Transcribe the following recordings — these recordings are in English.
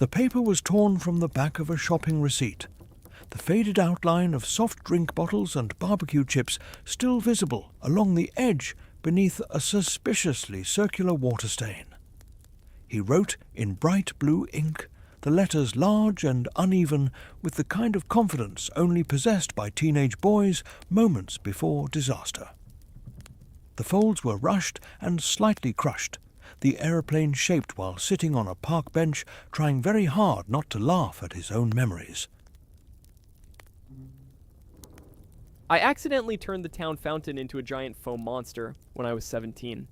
The paper was torn from the back of a shopping receipt, the faded outline of soft drink bottles and barbecue chips still visible along the edge beneath a suspiciously circular water stain. He wrote in bright blue ink, the letters large and uneven, with the kind of confidence only possessed by teenage boys moments before disaster. The folds were rushed and slightly crushed, the aeroplane shaped while sitting on a park bench, trying very hard not to laugh at his own memories. I accidentally turned the town fountain into a giant foam monster when I was 17.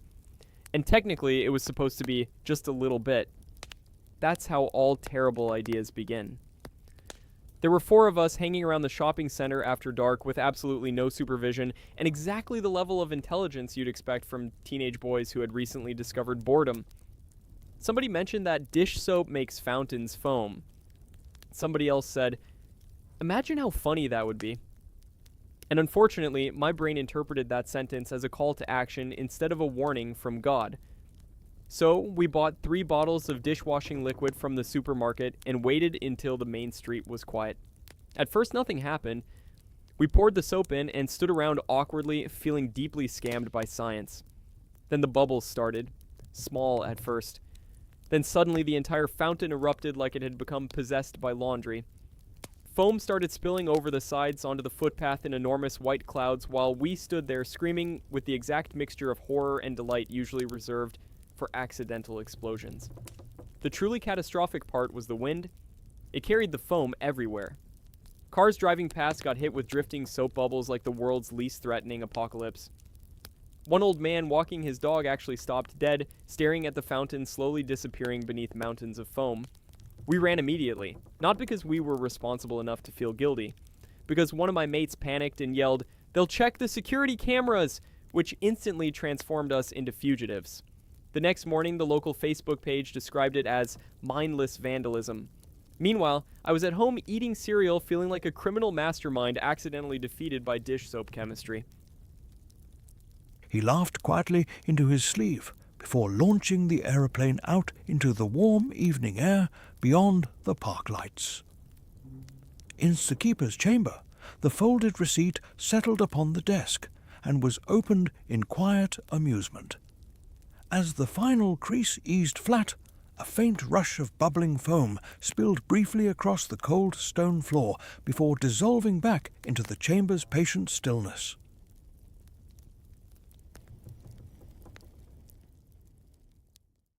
And technically, it was supposed to be just a little bit. That's how all terrible ideas begin. There were 4 of us hanging around the shopping center after dark with absolutely no supervision and exactly the level of intelligence you'd expect from teenage boys who had recently discovered boredom. Somebody mentioned that dish soap makes fountains foam. Somebody else said, "Imagine how funny that would be." And unfortunately, my brain interpreted that sentence as a call to action instead of a warning from God. So we bought 3 bottles of dishwashing liquid from the supermarket and waited until the main street was quiet. At first, nothing happened. We poured the soap in and stood around awkwardly, feeling deeply scammed by science. Then the bubbles started, small at first. Then suddenly the entire fountain erupted like it had become possessed by laundry. Foam started spilling over the sides onto the footpath in enormous white clouds while we stood there screaming with the exact mixture of horror and delight usually reserved for accidental explosions. The truly catastrophic part was the wind. It carried the foam everywhere. Cars driving past got hit with drifting soap bubbles like the world's least threatening apocalypse. One old man walking his dog actually stopped dead, staring at the fountain slowly disappearing beneath mountains of foam. We ran immediately, not because we were responsible enough to feel guilty, because one of my mates panicked and yelled, "They'll check the security cameras," which instantly transformed us into fugitives. The next morning, the local Facebook page described it as mindless vandalism. Meanwhile, I was at home eating cereal feeling like a criminal mastermind accidentally defeated by dish soap chemistry. He laughed quietly into his sleeve before launching the aeroplane out into the warm evening air beyond the park lights. In the keeper's chamber, the folded receipt settled upon the desk and was opened in quiet amusement. As the final crease eased flat, a faint rush of bubbling foam spilled briefly across the cold stone floor before dissolving back into the chamber's patient stillness.